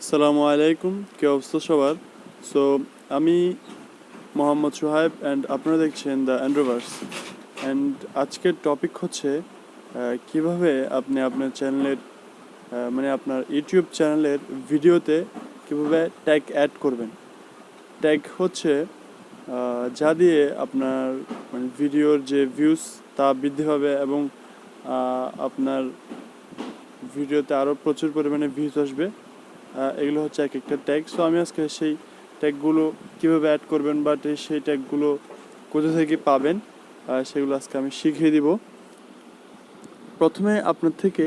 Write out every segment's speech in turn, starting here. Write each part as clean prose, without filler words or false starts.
আসসালামু আলাইকুম, কি অবস্থা সবার? সো আমি মোহাম্মদ সোহাইব অ্যান্ড আপনারা দেখছেন দ্য অ্যান্ড্রোভার্স। অ্যান্ড আজকের টপিক হচ্ছে কিভাবে আপনি আপনার চ্যানেলের মানে আপনার ইউটিউব চ্যানেলের ভিডিওতে কিভাবে ট্যাগ অ্যাড করবেন। ট্যাগ হচ্ছে যা দিয়ে আপনার মানে ভিডিওর যে ভিউজ তা বৃদ্ধি পাবে এবং আপনার ভিডিওতে আরও প্রচুর পরিমাণে ভিউজ আসবে। এগুলো হচ্ছে এক একটা ট্যাগ। সো আমি আজকে সেই ট্যাগগুলো কীভাবে অ্যাড করবেন বা সেই ট্যাগগুলো কোথা থেকে পাবেন সেগুলো আজকে আমি শিখিয়ে দিব। প্রথমে আপনার থেকে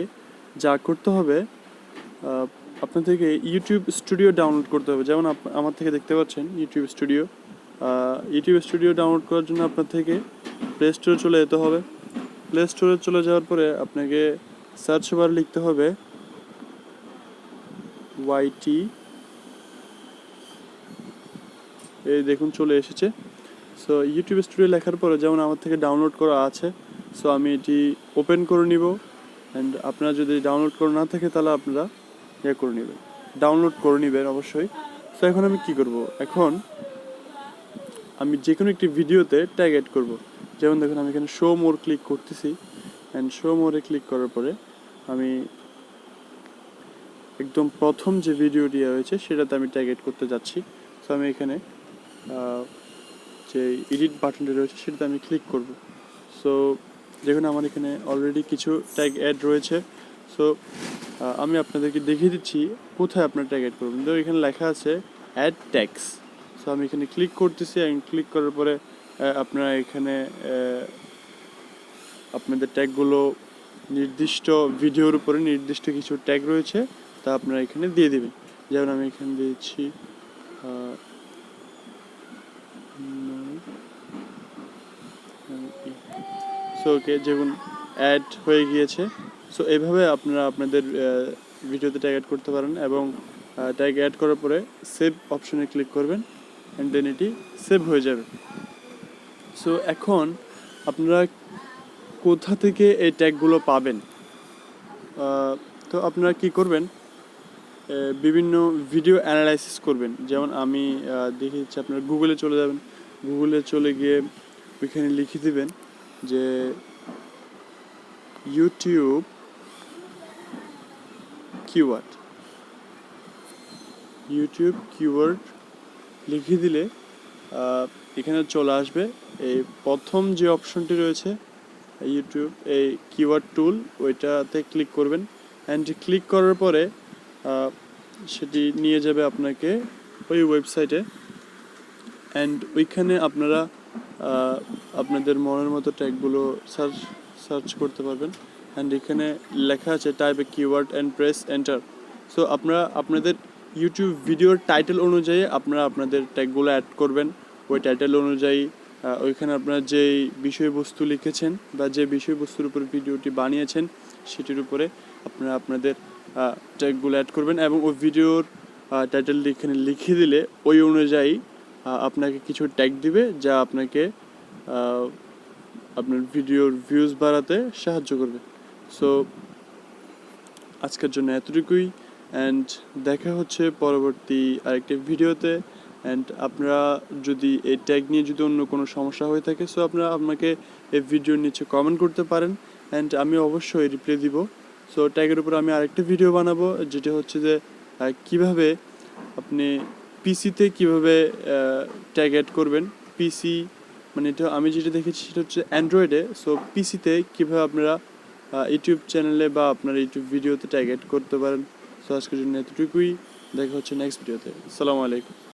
যা করতে হবে, আপনার থেকে ইউটিউব স্টুডিও ডাউনলোড করতে হবে। যেমন আমার থেকে দেখতে পাচ্ছেন YouTube studio. YouTube studio download করার জন্য আপনার থেকে প্লে স্টোরে চলে যেতে হবে। প্লে স্টোরে চলে যাওয়ার পরে আপনাকে সার্চ বার লিখতে হবে ওয়াইটি, এই দেখুন চলে এসেছে। সো ইউটিউব স্টুডিও লেখার পরে যেমন আমার থেকে ডাউনলোড করা আছে, সো আমি এটি ওপেন করে নিব। অ্যান্ড আপনারা যদি ডাউনলোড করা না থাকে তাহলে আপনারা করে নেবেন, ডাউনলোড করে নেবেন অবশ্যই। সো এখন আমি কি করব, এখন আমি যে কোনো একটি ভিডিওতে ট্যাগ অ্যাড করব। যেমন দেখুন আমি এখানে শো মোর ক্লিক করতেছি, অ্যান্ড শো মোরে ক্লিক করার পরে আমি একদম প্রথম যে ভিডিওটি রয়েছে সেটাতে আমি ট্যাগ অ্যাড করতে যাচ্ছি। সো আমি এখানে যে এডিট বাটনটি রয়েছে সেটাতে আমি ক্লিক করব। সো দেখুন আমার এখানে অলরেডি কিছু ট্যাগ অ্যাড রয়েছে। সো আমি আপনাদেরকে দেখিয়ে দিচ্ছি কোথায় আপনার ট্যাগ অ্যাড করবেন। তো এখানে লেখা আছে অ্যাড ট্যাগস। সো আমি এখানে ক্লিক করতেছি, এবং ক্লিক করার পরে আপনারা এখানে আপনাদের ট্যাগগুলো নির্দিষ্ট ভিডিওর উপরে নির্দিষ্ট কিছু ট্যাগ রয়েছে, তা আপনারা এখানে দিয়ে দেবেন। যেমন আমি এখানে দিয়েছি সো ওকে, যেমন অ্যাড হয়ে গিয়েছে। সো এইভাবে আপনারা আপনাদের ভিডিওতে ট্যাগ অ্যাড করতে পারেন, এবং ট্যাগ অ্যাড করার পরে সেভ অপশনে ক্লিক করবেন, অ্যান্ড দেন এটি সেভ হয়ে যাবে। সো এখন আপনারা কোথা থেকে এই ট্যাগগুলো পাবেন? তো আপনারা কি করবেন, বিভিন্ন ভিডিও অ্যানালাইসিস করবেন। যেমন আমি দেখিয়ে দিচ্ছি, আপনারা গুগলে চলে যাবেন। গুগলে চলে গিয়ে ওইখানে লিখে দেবেন যে ইউটিউব কিওয়ার্ড, ইউটিউব কিওয়ার্ড লিখে দিলে এখানে চলে আসবে এই প্রথম যে অপশনটি রয়েছে ইউটিউব এই কিওয়ার্ড টুল, ওইটাতে ক্লিক করবেন। অ্যান্ড ক্লিক করার পরে সেটি নিয়ে যাবে আপনাকে ওই ওয়েবসাইটে। অ্যান্ড ওইখানে আপনারা আপনাদের মনের মতো ট্যাগগুলো সার্চ করতে পারবেন। অ্যান্ড এখানে লেখা আছে type A keyword and press enter. So আপনারা আপনাদের ইউটিউব ভিডিওর টাইটেল অনুযায়ী আপনারা আপনাদের ট্যাগগুলো অ্যাড করবেন। ওই টাইটেল অনুযায়ী ওইখানে আপনারা যেই বিষয়বস্তু লিখেছেন বা যে বিষয়বস্তুর উপর ভিডিওটি বানিয়েছেন সেটির উপরে আপনারা আপনাদের ট্যাগগুলো অ্যাড করবেন, এবং ওই ভিডিওর টাইটেলটি এখানে লিখে দিলে ওই অনুযায়ী আপনাকে কিছু ট্যাগ দিবে, যা আপনাকে আপনার ভিডিওর ভিউজ বাড়াতে সাহায্য করবে। সো আজকের জন্য এতটুকুই, অ্যান্ড দেখা হচ্ছে পরবর্তী আরেকটি ভিডিওতে। অ্যান্ড আপনারা যদি এই ট্যাগ নিয়ে যদি অন্য কোনো সমস্যা হয়ে থাকে, সো আপনারা আমাকে এই ভিডিওর নিচে কমেন্ট করতে পারেন, অ্যান্ড আমি অবশ্যই রিপ্লাই দিব। সো ট্যাগের উপর আমি আরেকটা ভিডিও বানাবো, যেটা হচ্ছে যে কিভাবে আপনি পিসিতে কীভাবে ট্যাগ অ্যাড করবেন। পিসি মানে এটা আমি যেটা দেখেছি সেটা হচ্ছে অ্যান্ড্রয়েডে। সো পিসিতে কীভাবে আপনারা ইউটিউব চ্যানেলে বা আপনার ইউটিউব ভিডিওতে ট্যাগ অ্যাড করতে পারেন। সো আজকের জন্য এতটুকুই, দেখা হচ্ছে নেক্সট ভিডিওতে। আসসালামু আলাইকুম।